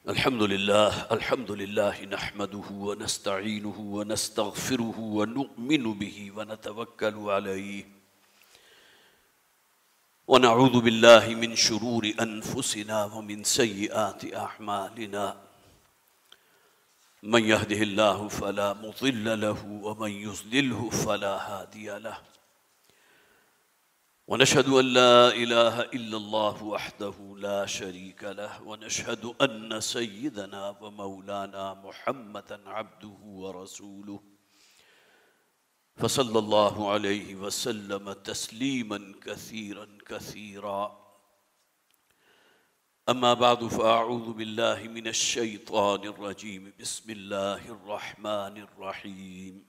الحمد لله نحمده ونستعينه ونستغفره ونؤمن به ونتوكل عليه ونعوذ بالله من شرور أنفسنا ومن سيئات أعمالنا من يهده الله فلا مضل له ومن يضلله فلا هادي له ونشهد أن لا إله إلا الله وحده لا شريك له ونشهد أن سيدنا ومولانا محمدا عبده ورسوله فصلى الله عليه وسلم تسليما كثيرا كثيرا أما بعد فأعوذ بالله من الشيطان الرجيم بسم الله الرحمن الرحيم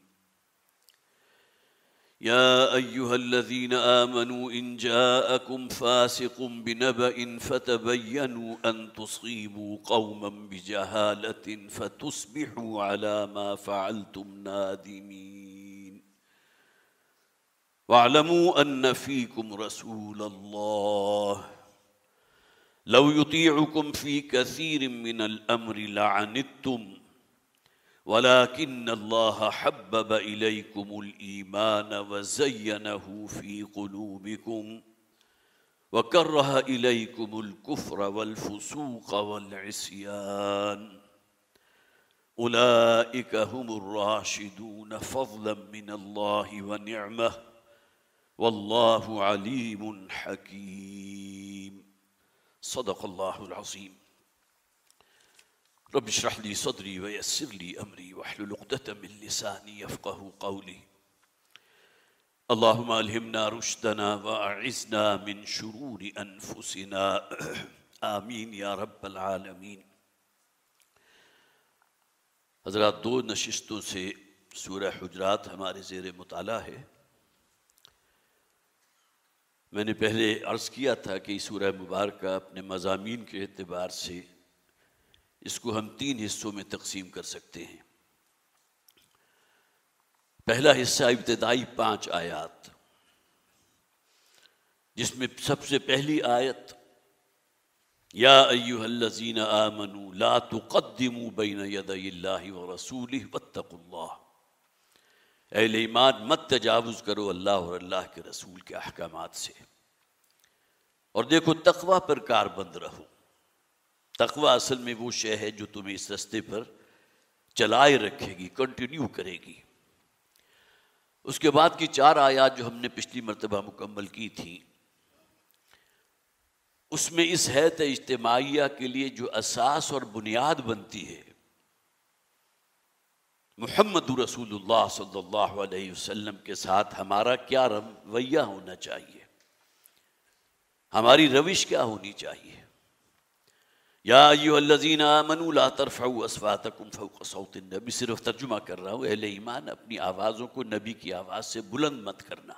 يا أيها الذين آمنوا إن جاءكم فاسق بنبأ فتبينوا أن تصيبوا قوما بجهالة فتصبحوا على ما فعلتم نادمين واعلموا أن فيكم رسول الله لو يطيعكم في كثير من الأمر لعنتم ولكن الله حبب إليكم الإيمان وزينه في قلوبكم وكره إليكم الكفر والفسوق والعصيان أولئك هم الراشدون فضلا من الله ونعمة والله عليم حكيم صدق الله العظيم رب اشرح لي صدري ويسر لي أمري واحلل عقدة من لساني يفقهوا قولي اللهم ألهمنا رشدنا وأعذنا من شرور أنفسنا آمین یا رب العالمین۔ حضرات، 2 نشستوں سے سورہ حجرات ہمارے زیر مطالعہ ہے۔ میں نے پہلے عرض کیا تھا کہ سورہ مبارکہ اپنے مضامین کے اعتبار سے اس کو ہم 3 حصوں میں تقسیم کر سکتے ہیں۔ پہلا حصہ ابتدائی 5 آیات، جس میں سب سے پہلی آیت یا ایھا الذین آمنوا لا تقدموا بین یدی اللہ ورسولہ واتقوا اللہ، اہل ایمان مت تجاوز کرو اللہ اور اللہ کے رسول کے احکامات سے، اور دیکھو تقوی پر کاربند رہو۔ تقوی اصل میں وہ شے ہے جو تمہیں اس رستے پر چلائے رکھے گی، کنٹینیو کرے گی۔ اس کے بعد کی 4 آیات جو ہم نے پچھلی مرتبہ مکمل کی تھی، اس میں اس حیت اجتماعیہ کے لیے جو اساس اور بنیاد بنتی ہے، محمد رسول اللہ صلی اللہ علیہ وسلم کے ساتھ ہمارا کیا رویہ ہونا چاہیے، ہماری روش کیا ہونی چاہیے۔ یا ایھا الذین آمنوا لا ترفعوا اصواتکم فوق صوت النبی، صرف ترجمہ کر رہا ہوں، اہل ایمان اپنی آوازوں کو نبی کی آواز سے بلند مت کرنا۔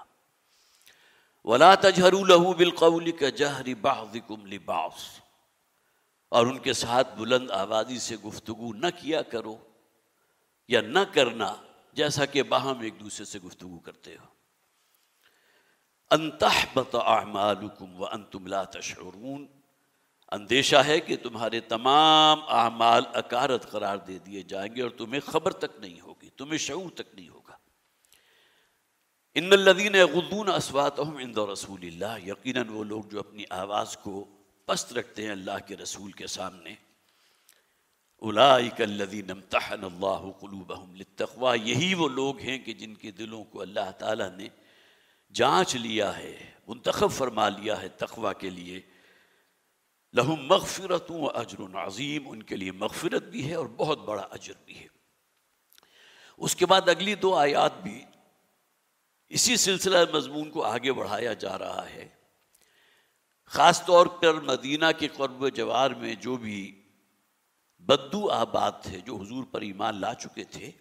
ولا تجہروا لہ بالقول کجہر بعضکم لبعض، اور ان کے ساتھ بلند آوازی سے گفتگو نہ کیا کرو یا نہ کرنا جیسا کہ باہم ایک دوسرے سے گفتگو کرتے ہو۔ ان تحبط اعمالکم وانتم لا تشعرون، اندیشہ ہے کہ تمہارے تمام اعمال اکارت قرار دے دیے جائیں گے اور تمہیں خبر تک نہیں ہوگی، تمہیں شعور تک نہیں ہوگا۔ ان الذین یغضون اصواتهم عند رسول اللہ، یقیناً وہ لوگ جو اپنی آواز کو پست رکھتے ہیں اللہ کے رسول کے سامنے، اولئک الذین امتحن اللہ قلوبهم للتقوی، یہی وہ لوگ ہیں کہ جن کے دلوں کو اللہ تعالیٰ نے جانچ لیا ہے، منتخب فرما لیا ہے تقوی کے لیے۔ لہم مغفرۃ و اجر عظیم، ان کے لیے مغفرت بھی ہے اور بہت بڑا اجر بھی ہے۔ اس کے بعد اگلی 2 آیات بھی اسی سلسلہ مضمون کو آگے بڑھایا جا رہا ہے۔ خاص طور پر مدینہ کے قرب و جوار میں جو بھی بدو آباد تھے، جو حضور پر ایمان لا چکے تھے،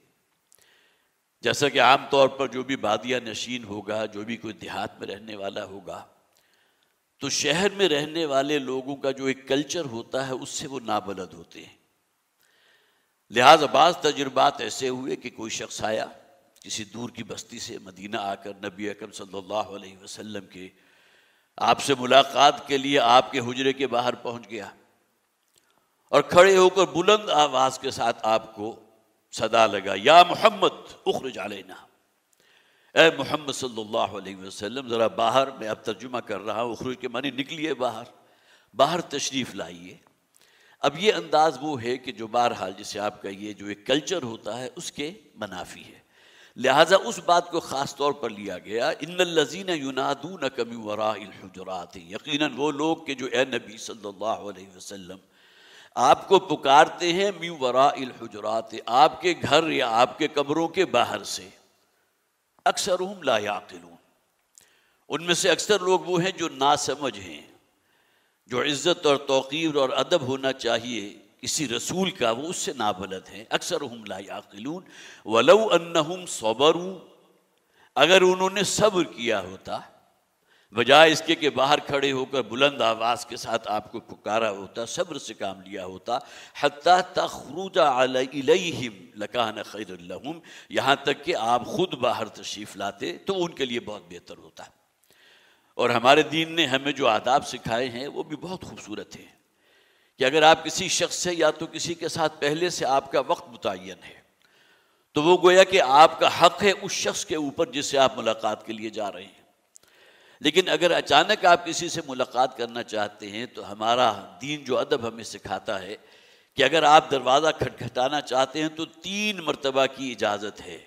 جیسا کہ عام طور پر جو بھی بادیہ نشین ہوگا، جو بھی کوئی دیہات میں رہنے والا ہوگا، تو شہر میں رہنے والے لوگوں کا جو ایک کلچر ہوتا ہے اس سے وہ نابلد ہوتے ہیں۔ لہٰذا بعض تجربات ایسے ہوئے کہ کوئی شخص آیا کسی دور کی بستی سے مدینہ آ کر نبی اکرم صلی اللہ علیہ وسلم کے آپ سے ملاقات کے لیے آپ کے حجرے کے باہر پہنچ گیا اور کھڑے ہو کر بلند آواز کے ساتھ آپ کو صدا لگا، یا محمد اخرج علینا، اے محمد صلی اللہ علیہ وسلم ذرا باہر، میں اب ترجمہ کر رہا ہوں، اخرج کے معنی نکلیے باہر، باہر تشریف لائیے۔ اب یہ انداز وہ ہے کہ جو بہرحال جسے آپ کا یہ جو ایک کلچر ہوتا ہے اس کے منافی ہے، لہٰذا اس بات کو خاص طور پر لیا گیا، ان الذین ینادونک من وراء الحجرات، یقیناً وہ لوگ کہ جو اے نبی صلی اللہ علیہ وسلم آپ کو پکارتے ہیں من وراء الحجرات، آپ کے گھر یا آپ کے کمروں کے باہر سے، اکثرہم لا یعقلون، ان میں سے اکثر لوگ وہ ہیں جو ناسمجھ ہیں، جو عزت اور توقیر اور ادب ہونا چاہیے کسی رسول کا وہ اس سے نابلد ہیں، اکثرہم لا یعقلون ولو انہم صبروا، اگر انہوں نے صبر کیا ہوتا، بجائے اس کے کہ باہر کھڑے ہو کر بلند آواز کے ساتھ آپ کو پکارا ہوتا، صبر سے کام لیا ہوتا، حتی تخرج الیہم لکان خیر لہم، یہاں تک کہ آپ خود باہر تشریف لاتے تو ان کے لیے بہت بہتر ہوتا۔ اور ہمارے دین نے ہمیں جو آداب سکھائے ہیں وہ بھی بہت خوبصورت ہیں، کہ اگر آپ کسی شخص سے یا تو کسی کے ساتھ پہلے سے آپ کا وقت متعین ہے تو وہ گویا کہ آپ کا حق ہے اس شخص کے اوپر جس سے آپ ملاقات کے لیے جا رہے ہیں، لیکن اگر اچانک آپ کسی سے ملاقات کرنا چاہتے ہیں تو ہمارا دین جو ادب ہمیں سکھاتا ہے کہ اگر آپ دروازہ کھٹکھٹانا چاہتے ہیں تو 3 مرتبہ کی اجازت ہے،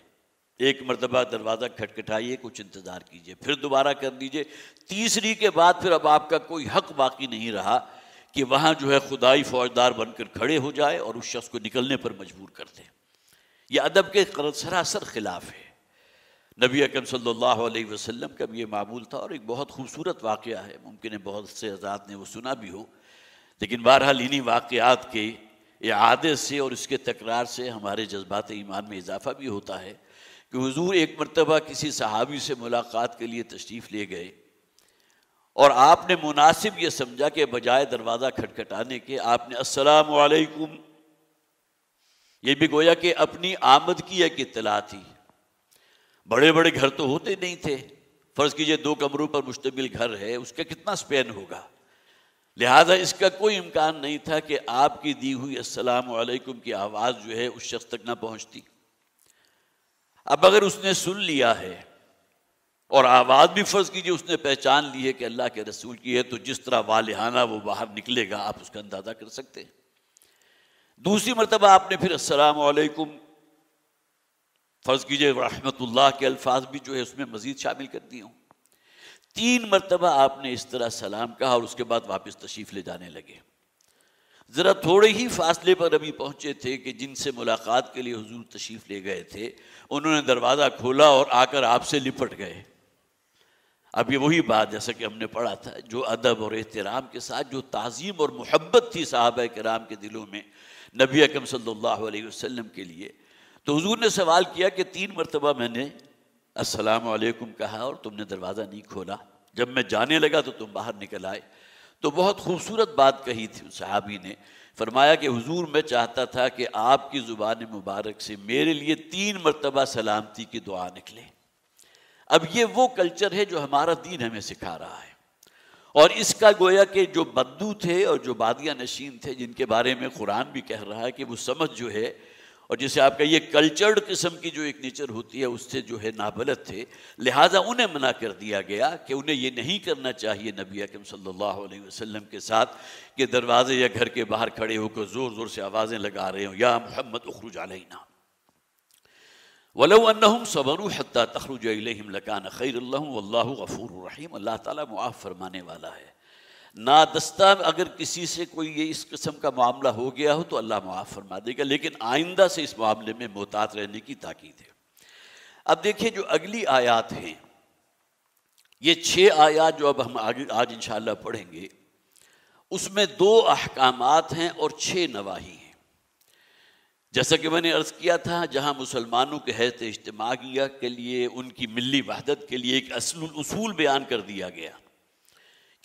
1 مرتبہ دروازہ کھٹکھٹائیے، کچھ انتظار کیجئے، پھر دوبارہ کر دیجئے، تیسری کے بعد پھر اب آپ کا کوئی حق باقی نہیں رہا کہ وہاں جو ہے خدائی فوجدار بن کر کھڑے ہو جائے اور اس شخص کو نکلنے پر مجبور کر دیں۔ یہ ادب کے سراسر خلاف ہے۔ نبی اکرم صلی اللہ علیہ وسلم کا بھی یہ معمول تھا، اور ایک بہت خوبصورت واقعہ ہے، ممکن ہے بہت سے حضرات نے وہ سنا بھی ہو، لیکن بہرحال انہی واقعات کے اعادے سے اور اس کے تکرار سے ہمارے جذبات ایمان میں اضافہ بھی ہوتا ہے کہ حضور ایک مرتبہ کسی صحابی سے ملاقات کے لیے تشریف لے گئے، اور آپ نے مناسب یہ سمجھا کہ بجائے دروازہ کھٹکھٹانے کے آپ نے السلام علیکم، یہ بھی گویا کہ اپنی آمد کی ایک اطلاع تھی۔ بڑے بڑے گھر تو ہوتے نہیں تھے، فرض کیجئے 2 کمروں پر مشتمل گھر ہے، اس کا کتنا سپین ہوگا، لہذا اس کا کوئی امکان نہیں تھا کہ آپ کی دی ہوئی السلام علیکم کی آواز جو ہے اس شخص تک نہ پہنچتی۔ اب اگر اس نے سن لیا ہے اور آواز بھی فرض کیجئے اس نے پہچان لی ہے کہ اللہ کے رسول کی ہے، تو جس طرح والہانہ وہ باہر نکلے گا آپ اس کا اندازہ کر سکتے ہیں۔ دوسری مرتبہ آپ نے پھر السلام علیکم، فرض کیجئے رحمت اللہ کے الفاظ بھی جو ہے اس میں مزید شامل کر دی ہوں، 3 مرتبہ آپ نے اس طرح سلام کہا اور اس کے بعد واپس تشریف لے جانے لگے۔ ذرا تھوڑے ہی فاصلے پر ابھی پہنچے تھے کہ جن سے ملاقات کے لیے حضور تشریف لے گئے تھے انہوں نے دروازہ کھولا اور آ کر آپ سے لپٹ گئے۔ اب یہ وہی بات جیسا کہ ہم نے پڑھا تھا، جو ادب اور احترام کے ساتھ جو تعظیم اور محبت تھی صحابہ کرام کے دلوں میں نبی اکرم صلی اللہ علیہ وسلم کے لیے، تو حضور نے سوال کیا کہ 3 مرتبہ میں نے السلام علیکم کہا اور تم نے دروازہ نہیں کھولا، جب میں جانے لگا تو تم باہر نکل آئے۔ تو بہت خوبصورت بات کہی تھی صحابی نے، فرمایا کہ حضور میں چاہتا تھا کہ آپ کی زبان مبارک سے میرے لیے 3 مرتبہ سلامتی کی دعا نکلے۔ اب یہ وہ کلچر ہے جو ہمارا دین ہمیں سکھا رہا ہے، اور اس کا گویا کہ جو بدو تھے اور جو بادیہ نشین تھے جن کے بارے میں قرآن بھی کہہ رہا ہے کہ وہ سمجھ جو ہے اور جسے آپ کا یہ کلچرڈ قسم کی جو ایک نیچر ہوتی ہے اس سے جو ہے نابلد تھے، لہٰذا انہیں منع کر دیا گیا کہ انہیں یہ نہیں کرنا چاہیے نبی اکرم صلی اللہ علیہ وسلم کے ساتھ کہ دروازے یا گھر کے باہر کھڑے ہو کر زور زور سے آوازیں لگا رہے ہوں، یا محمد اخرج علینا وَلَوْ أَنَّهُمْ صَبَرُوا حَتَّى تَخْرُجَ إِلَيْهِمْ لَكَانَ خَيْرًا لَهُمْ وَاللَّهُ غَفُورٌ رَحِيمٌ۔ اللہ تعالیٰ معاف فرمانے والا ہے، نادستہ اگر کسی سے کوئی یہ اس قسم کا معاملہ ہو گیا ہو تو اللہ معاف فرما دے گا، لیکن آئندہ سے اس معاملے میں محتاط رہنے کی تاکید ہے۔ اب دیکھیں جو اگلی آیات ہیں، یہ 6 آیات جو اب ہم آج انشاءاللہ پڑھیں گے، اس میں 2 احکامات ہیں اور 6 نواہی ہیں۔ جیسا کہ میں نے عرض کیا تھا، جہاں مسلمانوں کے حیث اجتماعیہ کے لیے، ان کی ملی وحدت کے لیے ایک اصول بیان کر دیا گیا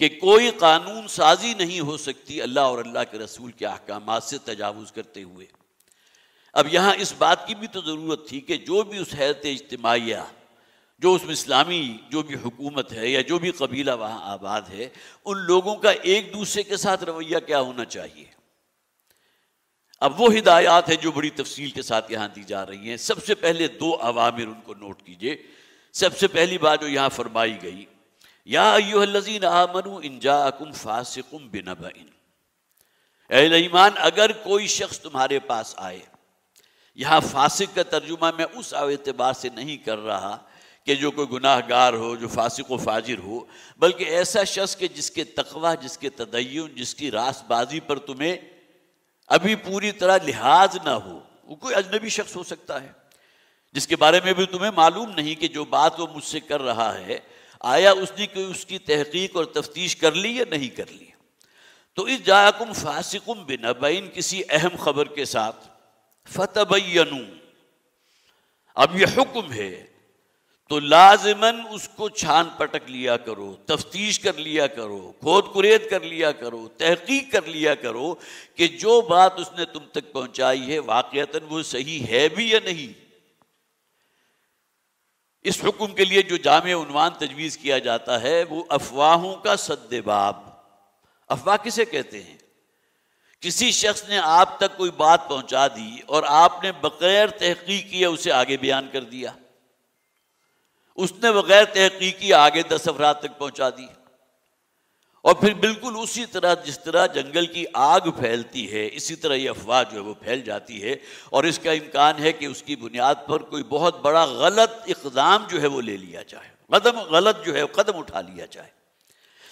کہ کوئی قانون سازی نہیں ہو سکتی اللہ اور اللہ کے رسول کے احکامات سے تجاوز کرتے ہوئے۔ اب یہاں اس بات کی بھی تو ضرورت تھی کہ جو بھی اس حیث اجتماعیہ، جو اس میں اسلامی جو بھی حکومت ہے یا جو بھی قبیلہ وہاں آباد ہے، ان لوگوں کا ایک دوسرے کے ساتھ رویہ کیا ہونا چاہیے۔ اب وہ ہدایات ہیں جو بڑی تفصیل کے ساتھ یہاں دی جا رہی ہیں. سب سے پہلے 2 اوامر ان کو نوٹ کیجئے. سب سے پہلی بات جو یہاں فرمائی گئی، یا ایھا الذین آمنوا ان جاءکم فاسق بنبأ، اہل ایمان اگر کوئی شخص تمہارے پاس آئے. یہاں فاسق کا ترجمہ میں اس اعتبار سے نہیں کر رہا کہ جو کوئی گناہ گار ہو، جو فاسق و فاجر ہو، بلکہ ایسا شخص کہ جس کے تقوی، جس کے تدین، جس کی راست بازی پر تمہیں ابھی پوری طرح لحاظ نہ ہو. وہ کوئی اجنبی شخص ہو سکتا ہے جس کے بارے میں بھی تمہیں معلوم نہیں کہ جو بات وہ مجھ سے کر رہا ہے آیا اس نے کوئی اس کی تحقیق اور تفتیش کر لی یا نہیں کر لی. تو اذ جاءکم فاسق بنبأ، کسی اہم خبر کے ساتھ، فتبینوا، اب یہ حکم ہے تو لازماً اس کو چھان پٹک لیا کرو، تفتیش کر لیا کرو، کھود کرید کر لیا کرو، تحقیق کر لیا کرو کہ جو بات اس نے تم تک پہنچائی ہے واقعتاً وہ صحیح ہے بھی یا نہیں. اس حکم کے لیے جو جامع عنوان تجویز کیا جاتا ہے وہ افواہوں کا سد باب. افواہ کسے کہتے ہیں؟ کسی شخص نے آپ تک کوئی بات پہنچا دی اور آپ نے بغیر تحقیق کیے اسے آگے بیان کر دیا. اس نے بغیر تحقیقی آگے 10 افراد تک پہنچا دی، اور پھر بالکل اسی طرح جس طرح جنگل کی آگ پھیلتی ہے اسی طرح یہ افواہ جو ہے وہ پھیل جاتی ہے، اور اس کا امکان ہے کہ اس کی بنیاد پر کوئی بہت بڑا غلط اقدام جو ہے وہ لے لیا جائے، غلط جو ہے قدم اٹھا لیا جائے.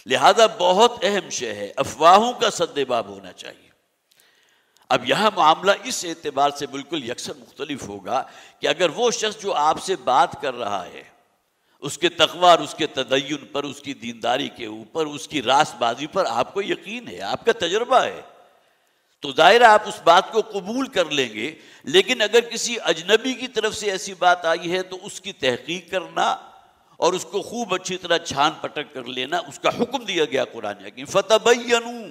لہذا بہت اہم شے ہے، افواہوں کا سد باب ہونا چاہیے. اب یہاں معاملہ اس اعتبار سے بالکل یکسر مختلف ہوگا کہ اگر وہ شخص جو آپ سے بات کر رہا ہے اس کے تقوی اور اس کے تدین پر، اس کی دینداری کے اوپر، اس کی راست بازی پر آپ کو یقین ہے، آپ کا تجربہ ہے، تو ظاہر آپ اس بات کو قبول کر لیں گے. لیکن اگر کسی اجنبی کی طرف سے ایسی بات آئی ہے تو اس کی تحقیق کرنا اور اس کو خوب اچھی طرح چھان پٹک کر لینا، اس کا حکم دیا گیا قرآن حکیم. فتبینوا،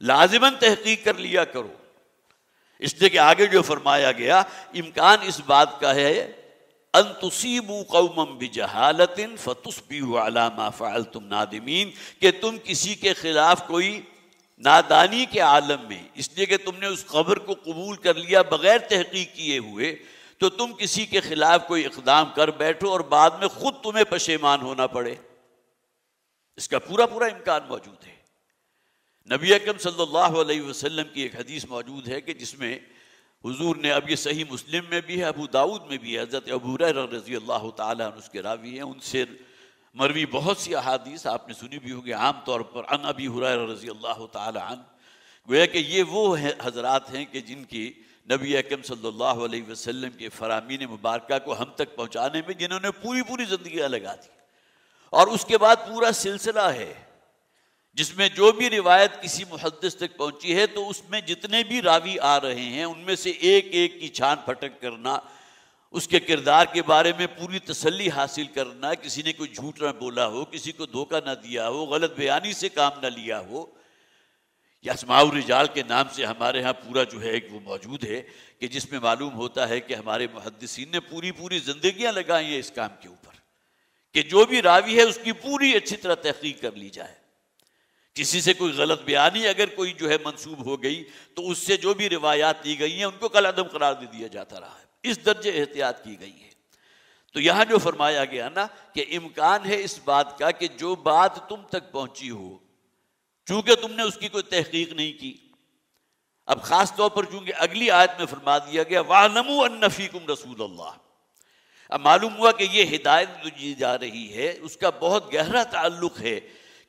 لازماً تحقیق کر لیا کرو. اس لیے کہ آگے جو فرمایا گیا امکان اس بات کا ہے ان تصیبوا قوما بجہالۃ فتصبحوا علی ما فعلتم نادمین، کہ تم کسی کے خلاف کوئی نادانی کے عالم میں، اس لیے کہ تم نے اس خبر کو قبول کر لیا بغیر تحقیق کیے ہوئے، تو تم کسی کے خلاف کوئی اقدام کر بیٹھو اور بعد میں خود تمہیں پشیمان ہونا پڑے. اس کا پورا امکان موجود ہے. نبی اکرم صلی اللہ علیہ وسلم کی ایک حدیث موجود ہے کہ جس میں حضور نے، اب یہ صحیح مسلم میں بھی ہے، ابو داؤد میں بھی ہے، حضرت ابو ہریرہ رضی اللہ تعالیٰ عنہ اس کے راوی ہیں، ان سے مروی بہت سی احادیث آپ نے سنی بھی ہوگی عام طور پر. عن ابی ہریرہ رضی اللہ تعالیٰ عنہ، گویا کہ یہ وہ حضرات ہیں کہ جن کی نبی اکرم صلی اللہ علیہ وسلم کے فرامین مبارکہ کو ہم تک پہنچانے میں جنہوں نے پوری زندگیاں لگا دی، اور اس کے بعد پورا سلسلہ ہے جس میں جو بھی روایت کسی محدث تک پہنچی ہے تو اس میں جتنے بھی راوی آ رہے ہیں ان میں سے ایک ایک کی چھان پھٹک کرنا، اس کے کردار کے بارے میں پوری تسلی حاصل کرنا، کسی نے کوئی جھوٹ نہ بولا ہو، کسی کو دھوکہ نہ دیا ہو، غلط بیانی سے کام نہ لیا ہو. یا اسماء الرجال کے نام سے ہمارے ہاں پورا جو ہے ایک وہ موجود ہے کہ جس میں معلوم ہوتا ہے کہ ہمارے محدثین نے پوری زندگیاں لگائی ہیں اس کام کے اوپر کہ جو بھی راوی ہے اس کی پوری اچھی طرح تحقیق کر لی جائے. کسی سے کوئی غلط بیانی اگر کوئی جو ہے منسوب ہو گئی تو اس سے جو بھی روایات دی گئی ہیں ان کو کالعدم قرار دے دیا جاتا رہا ہے. اس درجے احتیاط کی گئی ہے. تو یہاں جو فرمایا گیا نا کہ امکان ہے اس بات کا کہ جو بات تم تک پہنچی ہو، چونکہ تم نے اس کی کوئی تحقیق نہیں کی. اب خاص طور پر چونکہ اگلی آیت میں فرما دیا گیا وَاعْلَمُوا أَنَّ فِيكُمْ رَسُولَ اللَّهِ، اب معلوم ہوا کہ یہ ہدایت جو دی جا رہی ہے اس کا بہت گہرا تعلق ہے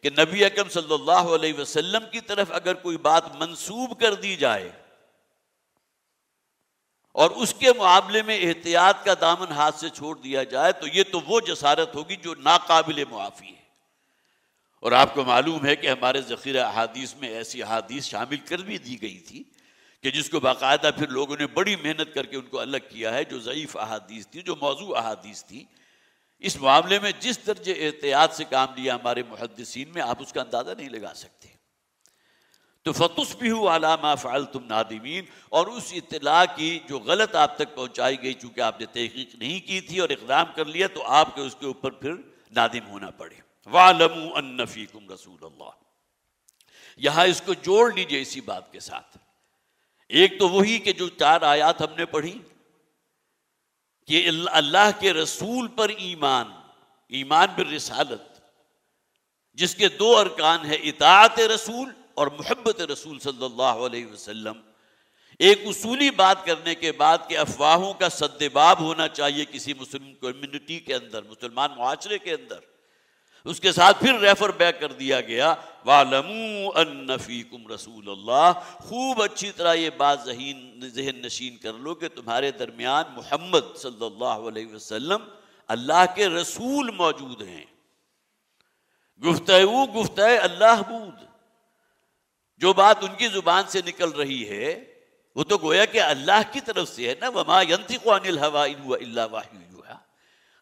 کہ نبی اکرم صلی اللہ علیہ وسلم کی طرف اگر کوئی بات منسوب کر دی جائے اور اس کے معاملے میں احتیاط کا دامن ہاتھ سے چھوڑ دیا جائے تو یہ تو وہ جسارت ہوگی جو ناقابل معافی ہے. اور آپ کو معلوم ہے کہ ہمارے ذخیرہ احادیث میں ایسی احادیث شامل کر بھی دی گئی تھی کہ جس کو باقاعدہ پھر لوگوں نے بڑی محنت کر کے ان کو الگ کیا ہے، جو ضعیف احادیث تھی، جو موضوع احادیث تھی. اس معاملے میں جس درجے احتیاط سے کام لیا ہمارے محدثین میں آپ اس کا اندازہ نہیں لگا سکتے. تو فَتُصْبِحُوا عَلَىٰ مَا فَعَلْتُمْ نَادِمِينَ، اور اس اطلاع کی جو غلط آپ تک پہنچائی گئی چونکہ آپ نے تحقیق نہیں کی تھی اور اقدام کر لیا تو آپ کے اس کے اوپر پھر نادم ہونا پڑے. وَاعْلَمُوا أَنَّ فِيكُمْ رَسُولَ اللَّهِ، یہاں اس کو جوڑ لیجئے اسی بات کے ساتھ. ایک تو وہی کہ جو 4 آیات ہم نے پڑھی کہ اللہ کے رسول پر ایمان بالرسالت، جس کے 2 ارکان ہیں، اطاعت رسول اور محبت رسول صلی اللہ علیہ وسلم۔ ایک اصولی بات کرنے کے بعد کہ افواہوں کا سد باب ہونا چاہیے کسی مسلم کمیونٹی کے اندر، مسلمان معاشرے کے اندر، اس کے ساتھ پھر ریفر بیک کر دیا گیا وَاعْلَمُوا أَنَّ فِيكُمْ رَسُولَ اللَّهِ۔ خوب اچھی طرح یہ بات ذہن نشین کر لو کہ تمہارے درمیان محمد صلی اللہ علیہ وسلم اللہ کے رسول موجود ہیں۔ گفتہ اللہ بود، جو بات ان کی زبان سے نکل رہی ہے وہ تو گویا کہ اللہ کی طرف سے ہے نا، وَمَا يَنطِقُ عَنِ الْهَوَىٰ إِنْ هُوَ إِلَّا وَحْيٌ يُوحَىٰ۔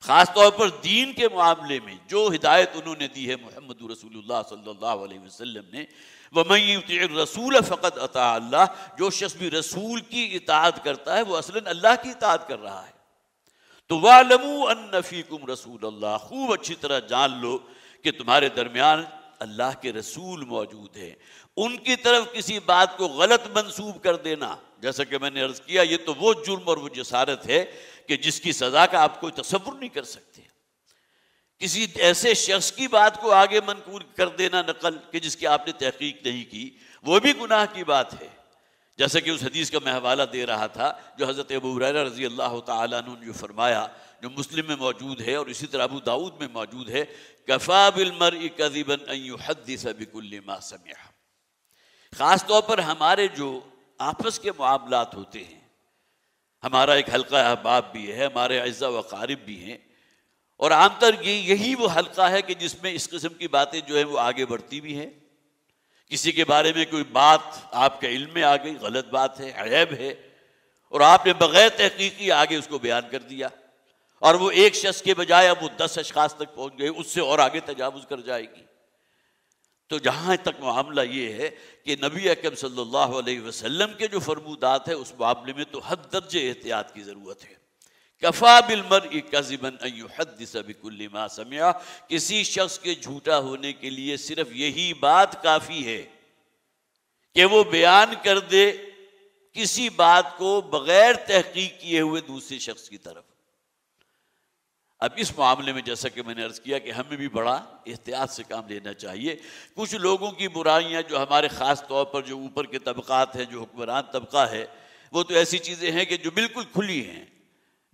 خاص طور پر دین کے معاملے میں جو ہدایت انہوں نے دی ہے محمد رسول اللہ صلی اللہ علیہ وسلم نے، وَمَن يُطِعِ الرَّسُولَ فَقَدْ أَطَاعَ اللَّهَ، جو شخص بھی رسول کی اطاعت کرتا ہے وہ اصلاً اللہ کی اطاعت کر رہا ہے۔ تو وَاعْلَمُوا أَنَّ فِيكُمْ رَسُولَ اللَّهِ، خوب اچھی طرح جان لو کہ تمہارے درمیان اللہ کے رسول موجود ہیں۔ ان کی طرف کسی بات کو غلط منسوب کر دینا، جیسا کہ میں نے عرض کیا، یہ تو وہ جرم اور وہ جسارت ہے کہ جس کی سزا کا آپ کوئی تصور نہیں کر سکتے۔ کسی ایسے شخص کی بات کو آگے منقول کر دینا نقل کہ جس کی آپ نے تحقیق نہیں کی، وہ بھی گناہ کی بات ہے۔ جیسا کہ اس حدیث کا میں حوالہ دے رہا تھا جو حضرت ابو ہریرہ رضی اللہ تعالیٰ عنہ نے جو فرمایا، جو مسلم میں موجود ہے اور اسی طرح ابو داؤد میں موجود ہے، کفا بالمرء کذبا ان یحدث بکل ما سمع۔ خاص طور پر ہمارے جو آپس کے معاملات ہوتے ہیں، ہمارا ایک حلقہ احباب بھی ہے، ہمارے اعزا و اقارب بھی ہیں، اور عام طر یہی وہ حلقہ ہے کہ جس میں اس قسم کی باتیں جو ہیں وہ آگے بڑھتی بھی ہیں۔ کسی کے بارے میں کوئی بات آپ کے علم میں آ گئی، غلط بات ہے، عیب ہے، اور آپ نے بغیر تحقیقی آگے اس کو بیان کر دیا، اور وہ ایک شخص کے بجائے اب وہ 10 اشخاص تک پہنچ گئے، اس سے اور آگے تجاوز کر جائے گی۔ تو جہاں تک معاملہ یہ ہے کہ نبی اکرم صلی اللہ علیہ وسلم کے جو فرمودات ہیں اس معاملے میں تو حد درجے احتیاط کی ضرورت ہے۔ کفا بالمرء کذبا ان یحدث بکل ما سمع، کسی شخص کے جھوٹا ہونے کے لیے صرف یہی بات کافی ہے کہ وہ بیان کر دے کسی بات کو بغیر تحقیق کیے ہوئے دوسرے شخص کی طرف۔ اب اس معاملے میں جیسا کہ میں نے عرض کیا کہ ہمیں بھی بڑا احتیاط سے کام لینا چاہیے۔ کچھ لوگوں کی برائیاں جو ہمارے خاص طور پر جو اوپر کے طبقات ہیں، جو حکمران طبقہ ہے، وہ تو ایسی چیزیں ہیں کہ جو بالکل کھلی ہیں،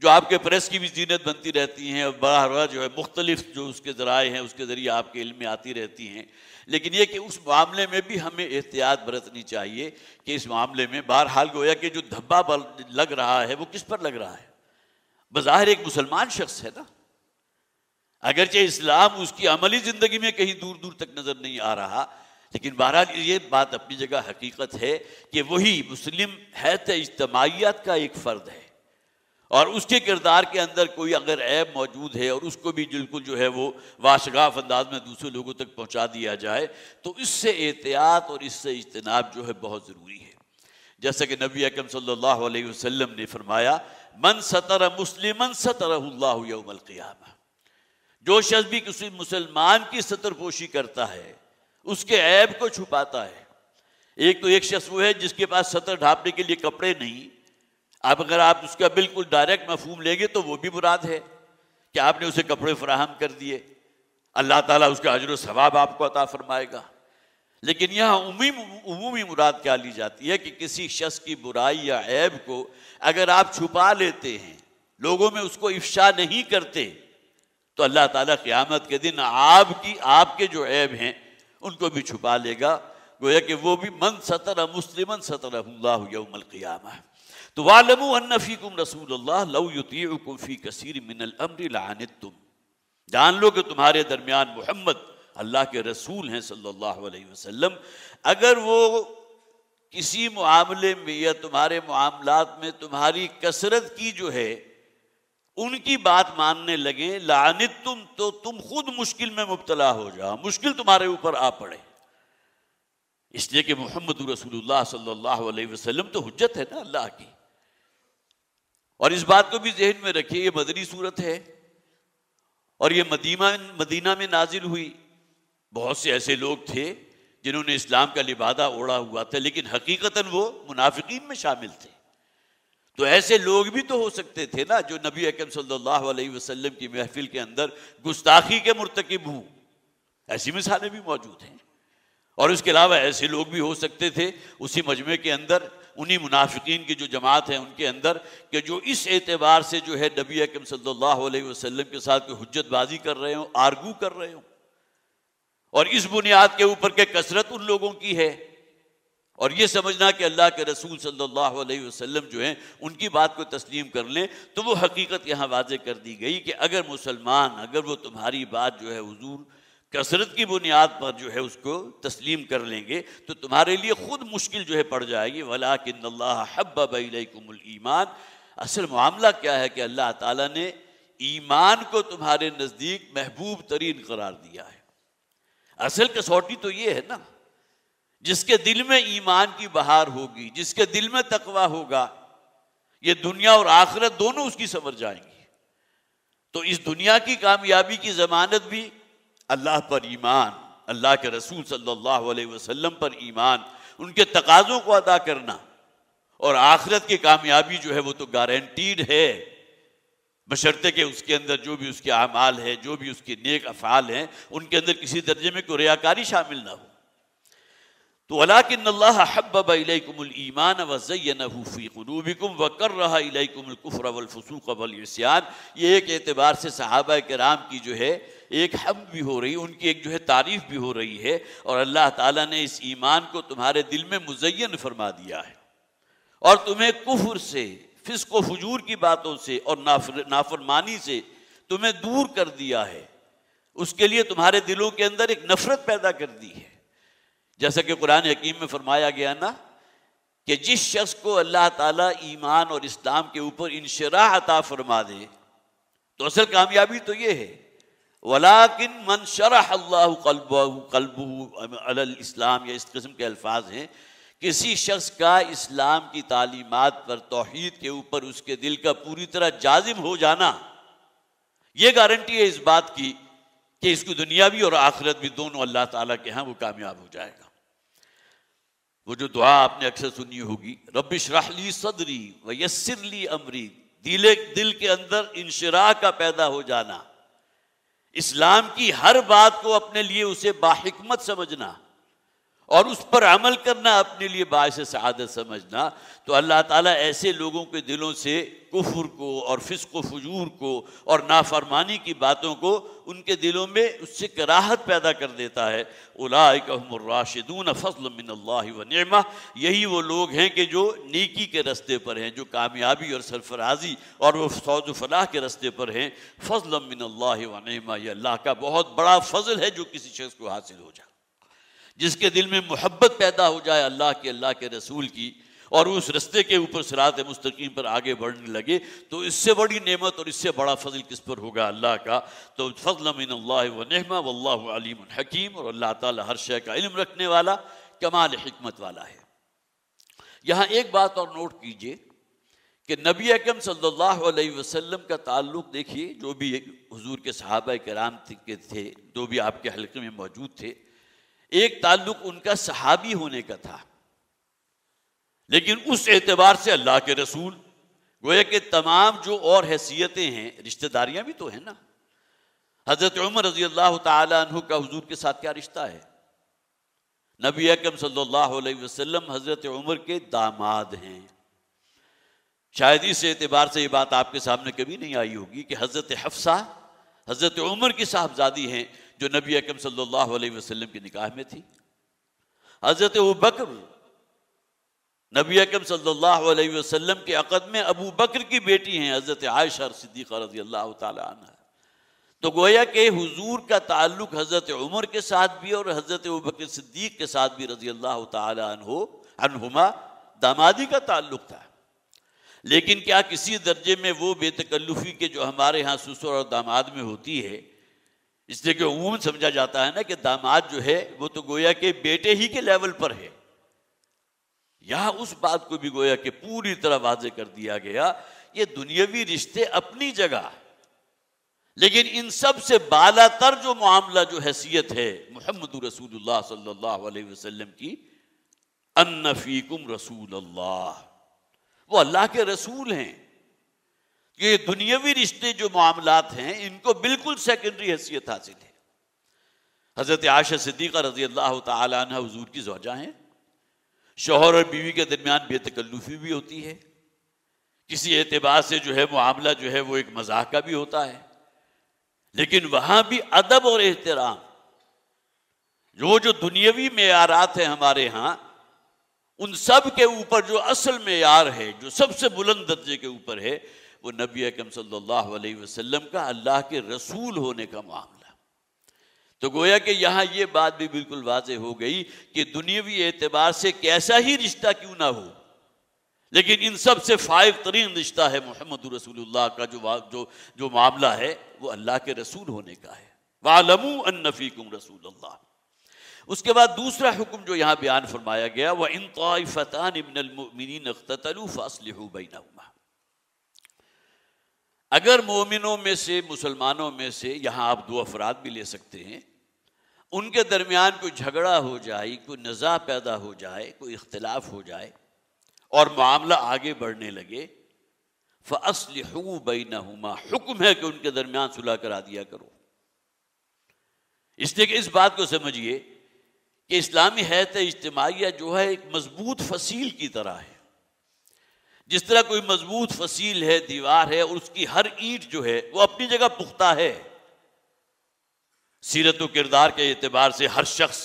جو آپ کے پریس کی بھی زینت بنتی رہتی ہیں، اور براہ جو ہے مختلف جو اس کے ذرائع ہیں اس کے ذریعے آپ کے علم میں آتی رہتی ہیں، لیکن یہ کہ اس معاملے میں بھی ہمیں احتیاط برتنی چاہیے کہ اس معاملے میں بہرحال گویا کہ جو دھبا لگ رہا ہے وہ کس پر لگ رہا ہے؟ بظاہر ایک مسلمان شخص ہے نا، اگرچہ اسلام اس کی عملی زندگی میں کہیں دور دور تک نظر نہیں آ رہا، لیکن بہرحال یہ بات اپنی جگہ حقیقت ہے کہ وہی مسلم حیث اجتماعیت کا ایک فرد ہے، اور اس کے کردار کے اندر کوئی اگر عیب موجود ہے اور اس کو بھی بالکل جو ہے وہ واشگاف انداز میں دوسرے لوگوں تک پہنچا دیا جائے، تو اس سے احتیاط اور اس سے اجتناب جو ہے بہت ضروری ہے۔ جیسا کہ نبی اکرم صلی اللہ علیہ وسلم نے فرمایا، من ستر مسلما سترہ اللہ یوم القیامہ، جو شخص بھی کسی مسلمان کی ستر پوشی کرتا ہے، اس کے عیب کو چھپاتا ہے۔ ایک شخص وہ ہے جس کے پاس ستر ڈھانپنے کے لیے کپڑے نہیں، اگر آپ اس کا بالکل ڈائریکٹ مفہوم لیں گے تو وہ بھی مراد ہے کہ آپ نے اسے کپڑے فراہم کر دیے، اللہ تعالیٰ اس کا اجر و ثواب آپ کو عطا فرمائے گا۔ لیکن یہاں عمومی مراد کیا لی جاتی ہے کہ کسی شخص کی برائی یا عیب کو اگر آپ چھپا لیتے ہیں، لوگوں میں اس کو افشا نہیں کرتے، تو اللہ تعالیٰ قیامت کے دن آپ کے جو عیب ہیں ان کو بھی چھپا لے گا، گویا کہ وہ بھی من ستر مسلما سترہ اللہ یوم القیامہ۔ تو وَاعْلَمُوا أَنَّ فِيكُمْ رَسُولَ اللَّهِ لَوْ يُطِيعُكُمْ فِي كَثِيرٍ مِّنَ الْأَمْرِ لَعَنِتُّمْ، جان لو کہ تمہارے درمیان محمد اللہ کے رسول ہیں صلی اللہ علیہ وسلم، اگر وہ کسی معاملے میں یا تمہارے معاملات میں تمہاری کثرت کی جو ہے ان کی بات ماننے لگیں، لعنتم، تو تم خود مشکل میں مبتلا ہو جاؤ، مشکل تمہارے اوپر آ پڑے، اس لیے کہ محمد رسول اللہ صلی اللہ علیہ وسلم تو حجت ہے نا اللہ کی۔ اور اس بات کو بھی ذہن میں رکھیے، یہ مدنی صورت ہے اور یہ مدینہ میں نازل ہوئی۔ بہت سے ایسے لوگ تھے جنہوں نے اسلام کا لبادہ اوڑھا ہوا تھا لیکن حقیقتاً وہ منافقین میں شامل تھے. تو ایسے لوگ بھی تو ہو سکتے تھے نا جو نبی اکرم صلی اللہ علیہ وسلم کی محفل کے اندر گستاخی کے مرتکب ہوں. ایسی مثالیں بھی موجود ہیں. اور اس کے علاوہ ایسے لوگ بھی ہو سکتے تھے اسی مجمع کے اندر، انہی منافقین کی جو جماعت ہے ان کے اندر، کہ جو اس اعتبار سے جو ہے نبی اکرم صلی اللہ علیہ وسلم کے ساتھ کوئی حجت بازی کر رہے ہوں، آرگو کر رہے ہوں، اور اس بنیاد کے اوپر کہ کثرت ان لوگوں کی ہے، اور یہ سمجھنا کہ اللہ کے رسول صلی اللہ علیہ وسلم جو ہیں ان کی بات کو تسلیم کر لیں. تو وہ حقیقت یہاں واضح کر دی گئی کہ اگر مسلمان، اگر وہ تمہاری بات جو ہے حضور کثرت کی بنیاد پر جو ہے اس کو تسلیم کر لیں گے تو تمہارے لیے خود مشکل جو ہے پڑ جائے گی. وَلَٰكِنَّ اللَّهَ حَبَّبَ إِلَيْكُمُ الْإِيمَانَ، اصل معاملہ کیا ہے کہ اللہ تعالیٰ نے ایمان کو تمہارے نزدیک محبوب ترین قرار دیا ہے. اصل کسوٹی تو یہ ہے نا، جس کے دل میں ایمان کی بہار ہوگی، جس کے دل میں تقوی ہوگا، یہ دنیا اور آخرت دونوں اس کی سنور جائیں گی. تو اس دنیا کی کامیابی کی ضمانت بھی اللہ پر ایمان، اللہ کے رسول صلی اللہ علیہ وسلم پر ایمان، ان کے تقاضوں کو ادا کرنا، اور آخرت کی کامیابی جو ہے وہ تو گارنٹیڈ ہے، بشرطے کہ اس کے اندر جو بھی اس کے اعمال ہے، جو بھی اس کے نیک افعال ہیں، ان کے اندر کسی درجے میں کوئی ریاکاری شامل نہ ہو. تو وَلَٰكِنَّ اللَّهَ حَبَّبَ إِلَيْكُمُ الْإِيمَانَ وَزَيَّنَهُ فِي قُلُوبِكُمْ وَكَرَّهَ إِلَيْكُمُ الْكُفْرَ وَالْفُسُوقَ وَالْعِصْيَانَ. یہ ایک اعتبار سے صحابہ کرام کی جو ہے ایک حمد بھی ہو رہی، ان کی ایک جو ہے تعریف بھی ہو رہی ہے، اور اللہ تعالیٰ نے اس ایمان کو تمہارے دل میں مزین فرما دیا ہے، اور تمہیں کفر سے، فسق و فجور کی باتوں سے اور نافرمانی سے تمہیں دور کر دیا ہے. اس کے لیے تمہارے دلوں کے اندر ایک نفرت پیدا کر دی ہے. جیسا کہ قرآن حکیم میں فرمایا گیا نا کہ جس شخص کو اللہ تعالیٰ ایمان اور اسلام کے اوپر انشراح عطا فرما دے تو اصل کامیابی تو یہ ہے. وَلَٰكِن مَنْ شَرَحَ اللَّهُ قَلْبَهُ عَلَى الْإِسْلام، یا اس قسم کے الفاظ ہیں. کسی شخص کا اسلام کی تعلیمات پر، توحید کے اوپر اس کے دل کا پوری طرح جازم ہو جانا، یہ گارنٹی ہے اس بات کی کہ اس کی دنیاوی اور آخرت بھی دونوں اللہ تعالیٰ کے ہاں وہ کامیاب ہو جائے گا. وہ جو دعا آپ نے اکثر سنی ہوگی، رب اشرح لی صدری ویسر لی امری، دل کے اندر انشراح کا پیدا ہو جانا، اسلام کی ہر بات کو اپنے لیے اسے باحکمت سمجھنا اور اس پر عمل کرنا اپنے لیے باعث سعادت سمجھنا. تو اللہ تعالیٰ ایسے لوگوں کے دلوں سے کفر کو اور فسق و فجور کو اور نافرمانی کی باتوں کو ان کے دلوں میں اس سے کراہت پیدا کر دیتا ہے. اولئک هم الراشدون فضلا من اللہ ونعمہ، یہی وہ لوگ ہیں کہ جو نیکی کے رستے پر ہیں، جو کامیابی اور سرفرازی اور وہ فوز و فلاح کے رستے پر ہیں. فضلا من اللہ ونعمہ، یہ اللہ کا بہت بڑا فضل ہے جو کسی شخص کو حاصل ہو جائے. جس کے دل میں محبت پیدا ہو جائے اللہ کے رسول کی، اور اس رستے کے اوپر صراط مستقیم پر آگے بڑھنے لگے، تو اس سے بڑی نعمت اور اس سے بڑا فضل کس پر ہوگا؟ اللہ کا. تو فضل من اللہ و نعمہ واللہ علیم حکیم، اور اللہ تعالی ہر شے کا علم رکھنے والا، کمال حکمت والا ہے. یہاں ایک بات اور نوٹ کیجئے کہ نبی اکرم صلی اللہ علیہ وسلم کا تعلق دیکھیے، جو بھی حضور کے صحابہ کرام کے تھے، جو بھی آپ کے حلقے میں موجود تھے، ایک تعلق ان کا صحابی ہونے کا تھا، لیکن اس اعتبار سے اللہ کے رسول، گویا کہ تمام جو اور حیثیتیں ہیں، رشتہ داریاں بھی تو ہیں نا. حضرت عمر رضی اللہ تعالی عنہ کا حضور کے ساتھ کیا رشتہ ہے؟ نبی اکرم صلی اللہ علیہ وسلم حضرت عمر کے داماد ہیں. شاید اس اعتبار سے یہ بات آپ کے سامنے کبھی نہیں آئی ہوگی کہ حضرت حفصہ حضرت عمر کی صاحبزادی ہیں جو نبی اکرم صلی اللہ علیہ وسلم کے نکاح میں تھی. حضرت ابوبکر نبی اکرم صلی اللہ علیہ وسلم کے عقد میں ابو بکر کی بیٹی ہیں حضرت عائشہ صدیقہ رضی اللہ تعالی عنہ. تو گویا کہ حضور کا تعلق حضرت عمر کے ساتھ بھی اور حضرت ابوبکر صدیق کے ساتھ بھی رضی اللہ تعالی عنہما دامادی کا تعلق تھا. لیکن کیا کسی درجے میں وہ بے تکلفی کے جو ہمارے ہاں سسر اور داماد میں ہوتی ہے، اس لیے کہ عموماً سمجھا جاتا ہے نا کہ داماد جو ہے وہ تو گویا کہ بیٹے ہی کے لیول پر ہے. یہاں اس بات کو بھی گویا کہ پوری طرح واضح کر دیا گیا، یہ دنیاوی رشتے اپنی جگہ، لیکن ان سب سے بالا تر جو معاملہ، جو حیثیت ہے محمد رسول اللہ صلی اللہ علیہ وسلم کی، ان فیکم رسول اللہ، وہ اللہ کے رسول ہیں. یہ دنیاوی رشتے جو معاملات ہیں ان کو بالکل سیکنڈری حیثیت حاصل ہے. حضرت عائشہ صدیقہ رضی اللہ تعالی عنہ حضور کی زوجہ ہیں. شوہر اور بیوی کے درمیان بے تکلفی بھی ہوتی ہے، کسی اعتبار سے جو ہے معاملہ جو ہے وہ ایک مزاح کا بھی ہوتا ہے، لیکن وہاں بھی ادب اور احترام، جو دنیاوی معیارات ہیں ہمارے ہاں، ان سب کے اوپر جو اصل معیار ہے، جو سب سے بلند درجے کے اوپر ہے، وہ نبی اکرم صلی اللہ علیہ وسلم کا اللہ کے رسول ہونے کا معاملہ. تو گویا کہ یہاں یہ بات بھی بالکل واضح ہو گئی کہ دنیاوی اعتبار سے کیسا ہی رشتہ کیوں نہ ہو، لیکن ان سب سے فائق ترین رشتہ ہے محمد رسول اللہ کا جو معاملہ ہے وہ اللہ کے رسول ہونے کا ہے. وَاعْلَمُوا أَنَّ فِيكُمْ رَسُولَ اللَّهِ. اس کے بعد دوسرا حکم جو یہاں بیان فرمایا گیا، وَإِن طَائِفَتَانِ مِنَ الْمُؤْمِنِينَ اقْتَتَلُوا فَأَصْلِحُوا بَيْنَهُمَا. اگر مومنوں میں سے، مسلمانوں میں سے، یہاں آپ دو افراد بھی لے سکتے ہیں، ان کے درمیان کوئی جھگڑا ہو جائے، کوئی نزاع پیدا ہو جائے، کوئی اختلاف ہو جائے اور معاملہ آگے بڑھنے لگے، فَأَصْلِحُوا بَيْنَهُمَا، حکم ہے کہ ان کے درمیان صلح کرا دیا کرو. اس لیے کہ اس بات کو سمجھیے کہ اسلامی حیات اجتماعیہ جو ہے ایک مضبوط فصیل کی طرح ہے. جس طرح کوئی مضبوط فصیل ہے، دیوار ہے، اور اس کی ہر اینٹ جو ہے وہ اپنی جگہ پختہ ہے. سیرت و کردار کے اعتبار سے ہر شخص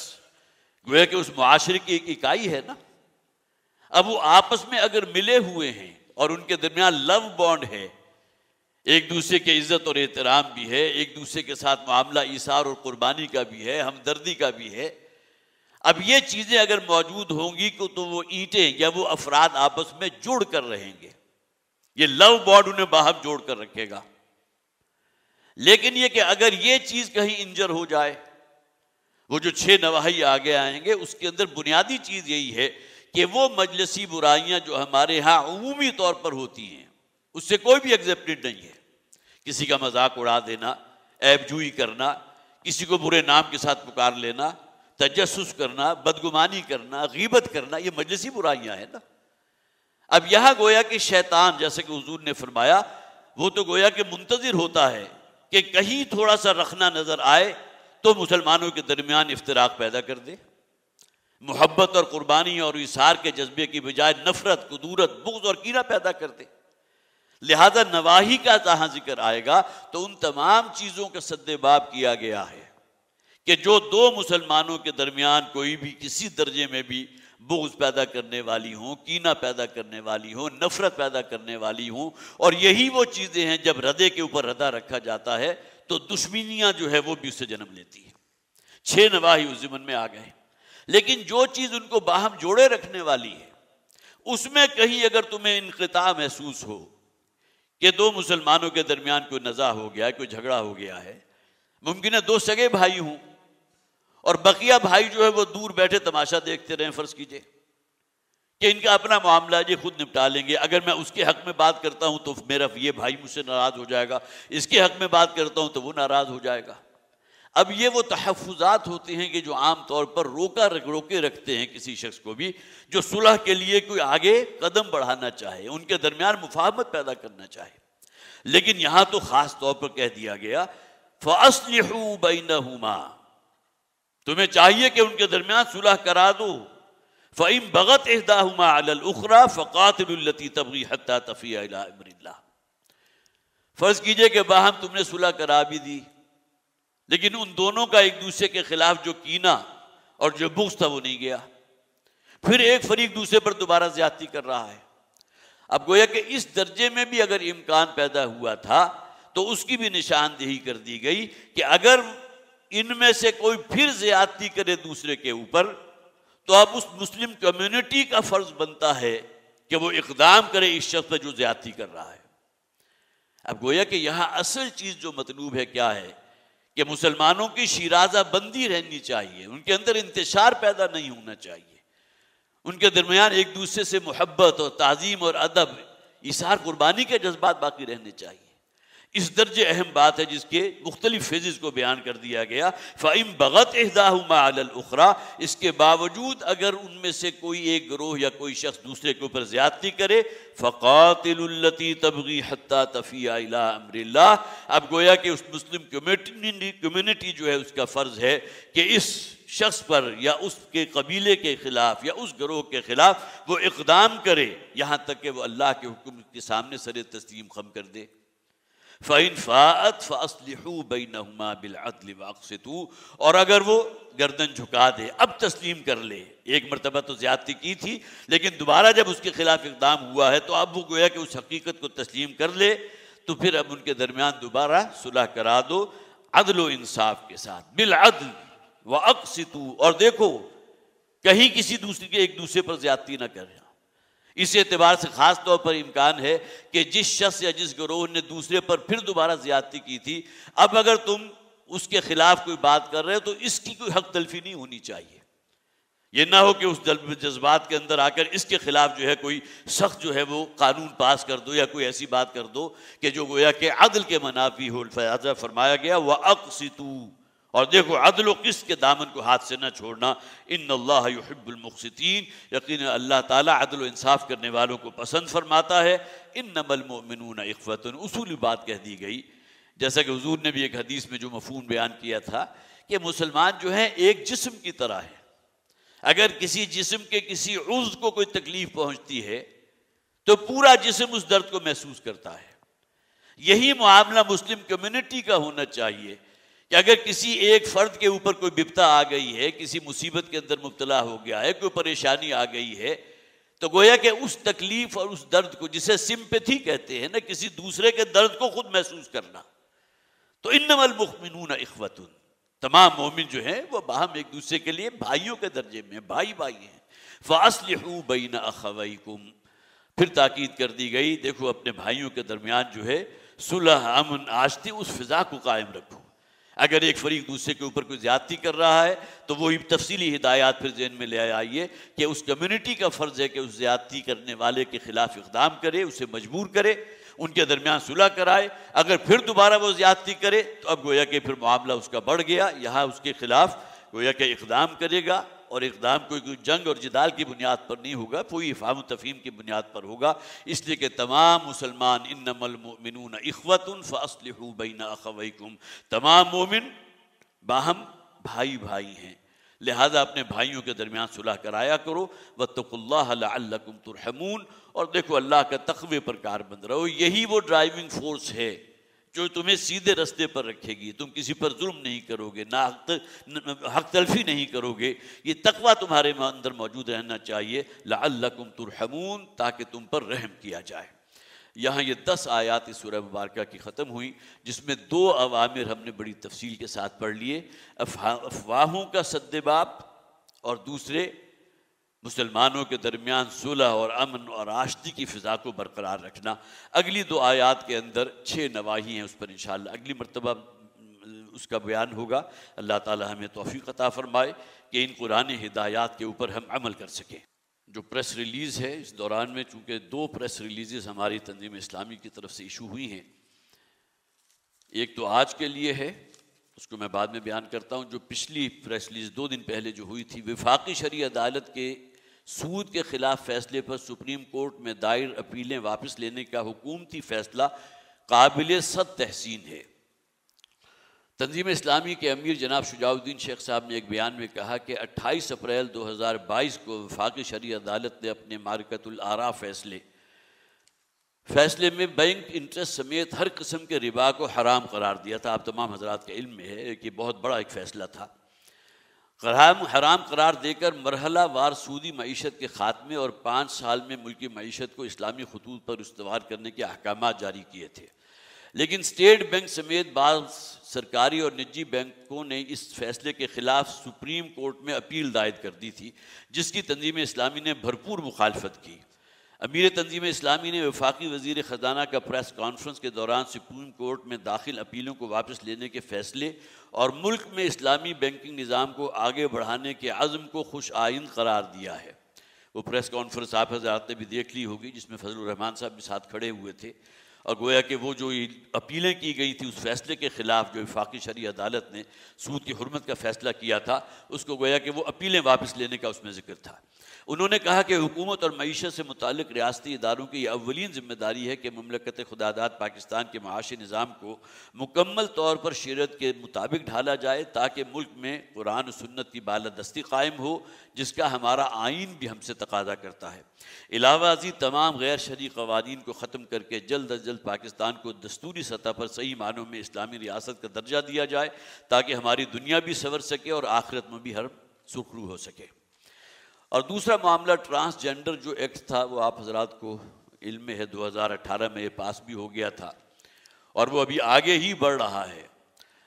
گویا کہ اس معاشرے کی ایک اکائی ہے نا. اب وہ آپس میں اگر ملے ہوئے ہیں اور ان کے درمیان لو بانڈ ہے، ایک دوسرے کے عزت اور احترام بھی ہے، ایک دوسرے کے ساتھ معاملہ ایثار اور قربانی کا بھی ہے، ہمدردی کا بھی ہے، اب یہ چیزیں اگر موجود ہوں گی تو وہ اینٹیں یا وہ افراد آپس میں جڑ کر رہیں گے، یہ لو بانڈ انہیں باہم جوڑ کر رکھے گا. لیکن یہ کہ اگر یہ چیز کہیں انجر ہو جائے، وہ جو 6 نواحی آگے آئیں گے اس کے اندر بنیادی چیز یہی ہے کہ وہ مجلسی برائیاں جو ہمارے ہاں عمومی طور پر ہوتی ہیں اس سے کوئی بھی ایگزیپٹڈ نہیں ہے. کسی کا مذاق اڑا دینا، عیب جوئی کرنا، کسی کو برے نام کے ساتھ پکار لینا، تجسس کرنا، بدگمانی کرنا، غیبت کرنا، یہ مجلسی برائیاں ہیں نا. اب یہاں گویا کہ شیطان، جیسے کہ حضور نے فرمایا، وہ تو گویا کہ منتظر ہوتا ہے کہ کہیں تھوڑا سا رخنا نظر آئے تو مسلمانوں کے درمیان افتراق پیدا کر دے، محبت اور قربانی اور ایثار کے جذبے کی بجائے نفرت، کدورت، بغض اور کینہ پیدا کر دے. لہذا نواحی کا جہاں ذکر آئے گا تو ان تمام چیزوں کا سد باب کیا گیا ہے کہ جو دو مسلمانوں کے درمیان کوئی بھی کسی درجے میں بھی بغض پیدا کرنے والی ہوں، کینہ پیدا کرنے والی ہوں، نفرت پیدا کرنے والی ہوں، اور یہی وہ چیزیں ہیں جب ردے کے اوپر ردا رکھا جاتا ہے تو دشمنیاں جو ہے وہ بھی اس سے جنم لیتی ہیں. 6 نواحی اس ضمن میں آ گئے. لیکن جو چیز ان کو باہم جوڑے رکھنے والی ہے، اس میں کہیں اگر تمہیں انقطاع محسوس ہو کہ دو مسلمانوں کے درمیان کوئی نزاع ہو گیا ہے، کوئی جھگڑا ہو گیا ہے، ممکن ہے 2 سگے بھائی ہوں اور بقیہ بھائی جو ہے وہ دور بیٹھے تماشا دیکھتے رہیں، فرض کیجئے کہ ان کا اپنا معاملہ ہے، یہ خود نپٹا لیں گے، اگر میں اس کے حق میں بات کرتا ہوں تو میرا یہ بھائی مجھ سے ناراض ہو جائے گا، اس کے حق میں بات کرتا ہوں تو وہ ناراض ہو جائے گا. اب یہ وہ تحفظات ہوتے ہیں کہ جو عام طور پر روکے رکھتے ہیں کسی شخص کو بھی جو صلح کے لیے کوئی آگے قدم بڑھانا چاہے، ان کے درمیان مفاہمت پیدا کرنا چاہے. لیکن یہاں تو خاص طور پر کہہ دیا گیا فَأَصْلِحُوا بَيْنَهُمَا، تمہیں چاہیے کہ ان کے درمیان صلح کرا دو. فَإِن بَغَتْ إِحْدَاهُمَا عَلَى الْأُخْرَى فَقَاتِلُوا الَّتِي تَبْغِي حَتَّى تَفِيَ إِلَىٰ أَمْرِ اللَّهِ. فرض کیجئے کہ باہم تم نے صلح کرا بھی دی، لیکن ان دونوں کا ایک دوسرے کے خلاف جو کینہ اور جو بغض تھا وہ نہیں گیا، پھر ایک فریق دوسرے پر دوبارہ زیادتی کر رہا ہے. اب گویا کہ اس درجے میں بھی اگر امکان پیدا ہوا تھا تو اس کی بھی نشاندہی کر دی گئی کہ اگر ان میں سے کوئی پھر زیادتی کرے دوسرے کے اوپر تو اب اس مسلم کمیونٹی کا فرض بنتا ہے کہ وہ اقدام کرے اس شخص پر جو زیادتی کر رہا ہے. اب گویا کہ یہاں اصل چیز جو مطلوب ہے کیا ہے کہ مسلمانوں کی شیرازہ بندی رہنی چاہیے، ان کے اندر انتشار پیدا نہیں ہونا چاہیے، ان کے درمیان ایک دوسرے سے محبت اور تعظیم اور ادب، ایثار قربانی کے جذبات باقی رہنے چاہیے. اس درجے اہم بات ہے جس کے مختلف فیزز کو بیان کر دیا گیا. فَإِن بَغَتْ إِحْدَاهُمَا عَلَى الْأُخْرَى، اس کے باوجود اگر ان میں سے کوئی ایک گروہ یا کوئی شخص دوسرے کے اوپر زیادتی کرے، فَقَاتِلُوا الَّتِي تَبْغِي حَتَّى تَفِيَ إِلَىٰ أَمْرِ اللَّهِ، اب گویا کہ اس مسلم کمیونٹی جو ہے اس کا فرض ہے کہ اس شخص پر یا اس کے قبیلے کے خلاف یا اس گروہ کے خلاف وہ اقدام کرے یہاں تک کہ وہ اللہ کے حکم کے سامنے سر تسلیم خم کر دے. فَإِنْ فَاءَتْ فَأَصْلِحُوا بَيْنَهُمَا بِالْعَدْلِ وَأَقْسِطُوا، اور اگر وہ گردن جھکا دے، اب تسلیم کر لے، ایک مرتبہ تو زیادتی کی تھی لیکن دوبارہ جب اس کے خلاف اقدام ہوا ہے تو اب وہ گویا کہ اس حقیقت کو تسلیم کر لے، تو پھر اب ان کے درمیان دوبارہ صلح کرا دو عدل و انصاف کے ساتھ. بالعدل وَأَقْسِطُوا، اور دیکھو کہیں کسی دوسرے کے ایک دوسرے پر زیادتی نہ کرے. اس اعتبار سے خاص طور پر امکان ہے کہ جس شخص یا جس گروہ نے دوسرے پر پھر دوبارہ زیادتی کی تھی، اب اگر تم اس کے خلاف کوئی بات کر رہے ہو تو اس کی کوئی حق تلفی نہیں ہونی چاہیے. یہ نہ ہو کہ اس جذبات کے اندر آ کر اس کے خلاف جو ہے کوئی سخت جو ہے وہ قانون پاس کر دو یا کوئی ایسی بات کر دو کہ جو گویا کہ عدل کے منافی ہو. لہذا فرمایا گیا وَأَقْسِطُوا، اور دیکھو عدل و قسط کے دامن کو ہاتھ سے نہ چھوڑنا. ان اللہ یحب المقسطین، یقینا اللہ تعالیٰ عدل و انصاف کرنے والوں کو پسند فرماتا ہے. انما المؤمنون اخوۃ، اصولی بات کہہ دی گئی، جیسا کہ حضور نے بھی ایک حدیث میں جو مفہوم بیان کیا تھا کہ مسلمان جو ہیں ایک جسم کی طرح ہے. اگر کسی جسم کے کسی عضو کو کوئی تکلیف پہنچتی ہے تو پورا جسم اس درد کو محسوس کرتا ہے. یہی معاملہ مسلم کمیونٹی کا ہونا چاہیے کہ اگر کسی ایک فرد کے اوپر کوئی بپتا آ گئی ہے، کسی مصیبت کے اندر مبتلا ہو گیا ہے، کوئی پریشانی آ گئی ہے، تو گویا کہ اس تکلیف اور اس درد کو، جسے سمپیتھی کہتے ہیں نا، کسی دوسرے کے درد کو خود محسوس کرنا. تو انما المؤمنون اخوۃ، تمام مومن جو ہیں وہ باہم ایک دوسرے کے لیے بھائیوں کے درجے میں بھائی ہیں. فاصلحوا بین اخویکم، پھر تاکید کر دی گئی دیکھو اپنے بھائیوں کے درمیان جو ہے صلح، امن، آشتی، اس فضا کو قائم رکھو. اگر ایک فریق دوسرے کے اوپر کوئی زیادتی کر رہا ہے تو وہی تفصیلی ہدایات پھر ذہن میں لے آئیے کہ اس کمیونٹی کا فرض ہے کہ اس زیادتی کرنے والے کے خلاف اقدام کرے، اسے مجبور کرے، ان کے درمیان صلح کرائے. اگر پھر دوبارہ وہ زیادتی کرے تو اب گویا کہ پھر معاملہ اس کا بڑھ گیا، یہاں اس کے خلاف گویا کہ اقدام کرے گا، اور اقدام کوئی جنگ اور جدال کی بنیاد پر نہیں ہوگا، کوئی افہام و تفہیم کی بنیاد پر ہوگا. اس لیے کہ تمام مسلمان انما المؤمنون اخوۃ فاصلحوا بین اخویکم، تمام مومن باہم بھائی ہیں، لہذا اپنے بھائیوں کے درمیان صلح کرایا کرو. واتقوا اللہ لعلکم ترحمون، اور دیکھو اللہ کا تقوی پر کاربند رہو. یہی وہ ڈرائیونگ فورس ہے جو تمہیں سیدھے رستے پر رکھے گی. تم کسی پر ظلم نہیں کرو گے، حق تلفی نہیں کرو گے. یہ تقوی تمہارے اندر موجود رہنا چاہیے. لعلکم ترحمون، تاکہ تم پر رحم کیا جائے. یہاں یہ 10 آیات اس سورہ مبارکہ کی ختم ہوئی، جس میں 2 اوامر ہم نے بڑی تفصیل کے ساتھ پڑھ لیے. افواہوں کا سد باب، اور دوسرے مسلمانوں کے درمیان صلح اور امن اور آشتی کی فضا کو برقرار رکھنا. اگلی 2 آیات کے اندر 6 نواہی ہیں، اس پر انشاءاللہ اگلی مرتبہ اس کا بیان ہوگا. اللہ تعالی ہمیں توفیق عطا فرمائے کہ ان قرآن ہدایات کے اوپر ہم عمل کر سکیں. جو پریس ریلیز ہے اس دوران میں، چونکہ 2 پریس ریلیزز ہماری تنظیم اسلامی کی طرف سے ایشو ہوئی ہیں، ایک تو آج کے لیے ہے، اس کو میں بعد میں بیان کرتا ہوں. جو پچھلی پریس ریلیز 2 دن پہلے جو ہوئی تھی، وفاقی شرعی عدالت کے سود کے خلاف فیصلے پر سپریم کورٹ میں دائر اپیلیں واپس لینے کا حکومتی فیصلہ قابل صد تحسین ہے. تنظیم اسلامی کے امیر جناب شجاع الدین شیخ صاحب نے ایک بیان میں کہا کہ 28 اپریل 2022 کو وفاقی شرعی عدالت نے اپنے معرکۃ الآراء فیصلے میں بینک انٹرسٹ سمیت ہر قسم کے ربا کو حرام قرار دیا تھا. آپ تمام حضرات کے علم میں ہے کہ بہت بڑا ایک فیصلہ تھا. حرام قرار دے کر مرحلہ وار سودی معیشت کے خاتمے اور 5 سال میں ملکی معیشت کو اسلامی خطوط پر استوار کرنے کے احکامات جاری کیے تھے. لیکن اسٹیٹ بینک سمیت بعض سرکاری اور نجی بینکوں نے اس فیصلے کے خلاف سپریم کورٹ میں اپیل دائر کر دی تھی، جس کی تنظیم اسلامی نے بھرپور مخالفت کی. امیر تنظیم اسلامی نے وفاقی وزیر خزانہ کا پریس کانفرنس کے دوران سپریم کورٹ میں داخل اپیلوں کو واپس لینے کے فیصلے اور ملک میں اسلامی بینکنگ نظام کو آگے بڑھانے کے عزم کو خوش آئند قرار دیا ہے. وہ پریس کانفرنس آپ حضرات نے بھی دیکھ لی ہوگی، جس میں فضل الرحمان صاحب بھی ساتھ کھڑے ہوئے تھے. اور گویا کہ وہ جو اپیلیں کی گئی تھی اس فیصلے کے خلاف جو وفاقی شرعی عدالت نے سود کی حرمت کا فیصلہ کیا تھا، اس کو گویا کہ وہ اپیلیں واپس لینے کا اس میں ذکر تھا۔ انہوں نے کہا کہ حکومت اور معیشت سے متعلق ریاستی اداروں کی یہ اولین ذمہ داری ہے کہ مملکت خداداد پاکستان کے معاشی نظام کو مکمل طور پر شریعت کے مطابق ڈھالا جائے تاکہ ملک میں قرآن و سنت کی بالادستی قائم ہو، جس کا ہمارا آئین بھی ہم سے تقاضا کرتا ہے۔ علاوہ ازیں تمام غیر شرعی قوانین کو ختم کر کے جلد از جلد پاکستان کو دستوری سطح پر صحیح معنوں میں اسلامی ریاست کا درجہ دیا جائے تاکہ ہماری دنیا بھی سنور سکے اور آخرت میں بھی ہر سرخرو ہو سکے۔ اور دوسرا معاملہ ٹرانسجنڈر جو ایکٹ تھا، وہ آپ حضرات کو علم ہے 2018 میں یہ پاس بھی ہو گیا تھا اور وہ ابھی آگے ہی بڑھ رہا ہے۔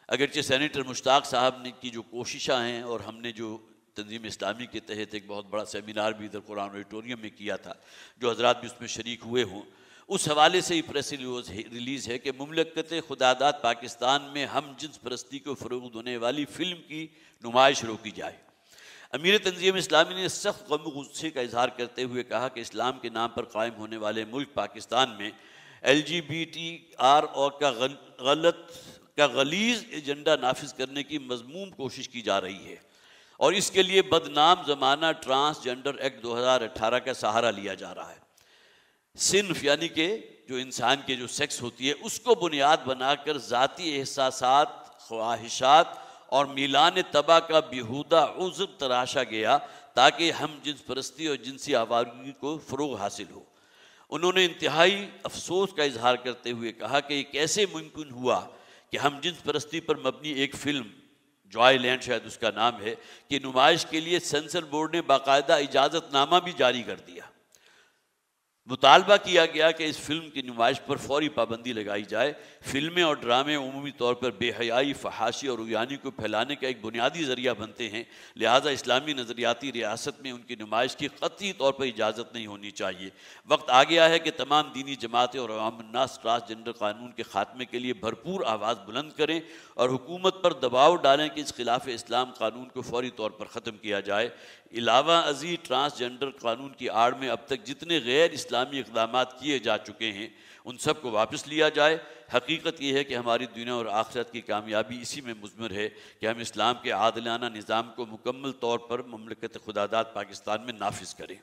اگرچہ سینیٹر مشتاق صاحب نے کی جو کوششیں ہیں، اور ہم نے جو تنظیم اسلامی کے تحت ایک بہت بڑا سیمینار بھی ادھر قرآن آڈیٹوریم میں کیا تھا، جو حضرات بھی اس میں شریک ہوئے ہوں، اس حوالے سے ہی پریس ریلیز ہے کہ مملکت خداداد پاکستان میں ہم جنس پرستی کو فروغ دینے والی فلم کی نمائش روکی جائے۔ امیر تنظیم اسلامی نے سخت غم و غصے کا اظہار کرتے ہوئے کہا کہ اسلام کے نام پر قائم ہونے والے ملک پاکستان میں LGBTR اور کا غلیظ ایجنڈا نافذ کرنے کی مذموم کوشش کی جا رہی ہے، اور اس کے لیے بدنام زمانہ ٹرانسجنڈر ایکٹ 2018 کا سہارا لیا جا رہا ہے۔ صنف یعنی کہ جو انسان کے جو سیکس ہوتی ہے اس کو بنیاد بنا کر ذاتی احساسات، خواہشات اور میلان طبع کا بیہودہ عذر تراشا گیا تاکہ ہم جنس پرستی اور جنسی آوارگی کو فروغ حاصل ہو۔ انہوں نے انتہائی افسوس کا اظہار کرتے ہوئے کہا کہ یہ کیسے ممکن ہوا کہ ہم جنس پرستی پر مبنی ایک فلم، جوائے لینڈ شاید اس کا نام ہے، کہ نمائش کے لیے سینسر بورڈ نے باقاعدہ اجازت نامہ بھی جاری کر دیا۔ مطالبہ کیا گیا کہ اس فلم کی نمائش پر فوری پابندی لگائی جائے۔ فلمیں اور ڈرامے عمومی طور پر بے حیائی، فحاشی اور عریانی کو پھیلانے کا ایک بنیادی ذریعہ بنتے ہیں، لہٰذا اسلامی نظریاتی ریاست میں ان کی نمائش کی قطعی طور پر اجازت نہیں ہونی چاہیے۔ وقت آ گیا ہے کہ تمام دینی جماعتیں اور عوام الناس ٹرانسجنڈر قانون کے خاتمے کے لیے بھرپور آواز بلند کریں اور حکومت پر دباؤ ڈالیں کہ اس خلاف اسلام قانون کو فوری طور پر ختم کیا جائے۔ علاوہ ازیں ٹرانسجنڈر قانون کی آڑ میں اب تک جتنے غیر اسلامی اقدامات کیے جا چکے ہیں ان سب کو واپس لیا جائے۔ حقیقت یہ ہے کہ ہماری دنیا اور آخرت کی کامیابی اسی میں مضمر ہے کہ ہم اسلام کے عادلانہ نظام کو مکمل طور پر مملکت خداداد پاکستان میں نافذ کریں۔